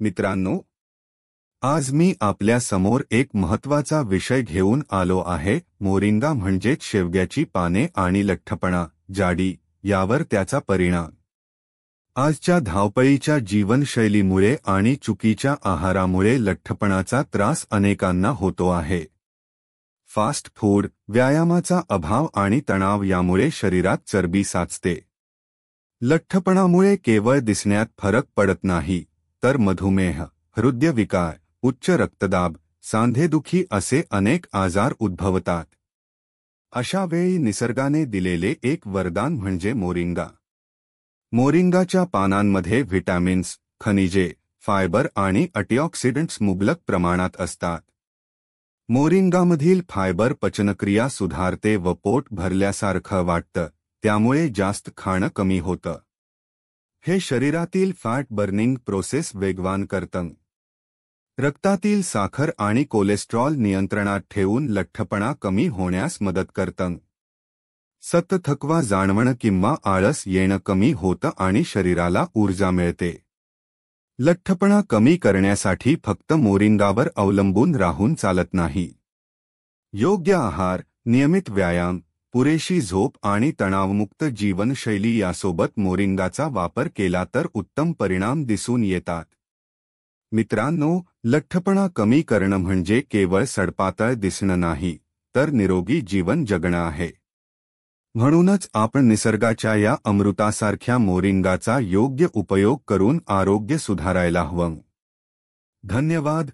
मित्रांनो, आज मी आपल्या समोर एक महत्त्वाचा विषय घेऊन आलो आहे. मोरिंगा म्हणजेच शेवग्याची पाने आणि लठ्ठपणा, जाडी यावर त्याचा परिणाम. आजच्या धावपळीच्या जीवनशैलीमुळे आणि चुकीच्या आहारामुळे लठ्ठपणाचा त्रास अनेकांना होतो आहे. फास्ट फूड, व्यायामाचा अभाव आणि तणाव यामुळे शरीरात चरबी साचते. लठ्ठपणामुळे केवळ दिसण्यात फरक पडत नाही, तर मधुमेह, हृदयविकार, उच्च रक्तदाब, सांधेदुखी असे अनेक आजार उद्भवतात. अशा वेळी निसर्गाने दिलेले एक वरदान म्हणजे मोरिंगा. मोरिंगाच्या पानांमध्ये व्हिटॅमिन्स, खनिजे, फायबर आणि अँटीऑक्सिडंट्स मुबलक प्रमाणात असतात. मोरिंगामधील फायबर पचनक्रिया सुधारते व पोट भरल्यासारखं वाटतं, त्यामुळे जास्त खाणं कमी होतं. हे शरीरातील फॅट बर्निंग प्रोसेस वेगवान करतं. रक्तातील साखर आणि कोलेस्ट्रॉल नियंत्रणात ठेवून लठ्ठपणा कमी होण्यास मदत करतं. सतत थकवा जाणवणं किंवा आळस येणं कमी होतं आणि शरीराला ऊर्जा मिळते. लठ्ठपणा कमी करण्यासाठी फक्त मोरिंगावर अवलंबून राहून चालत नाही. योग्य आहार, नियमित व्यायाम, पुरेशी झोप आणि तणावमुक्त जीवनशैली यासोबत मोरिंगाचा वापर केला तर उत्तम परिणाम दिसून येतात. मित्रांनो, लठ्ठपणा कमी करणं म्हणजे केवळ सडपातळ दिसणं नाही, तर निरोगी जीवन जगणं आहे. म्हणूनच आपण निसर्गाच्या या अमृतासारख्या मोरिंगाचा योग्य उपयोग करून आरोग्य सुधारायला हवं. धन्यवाद.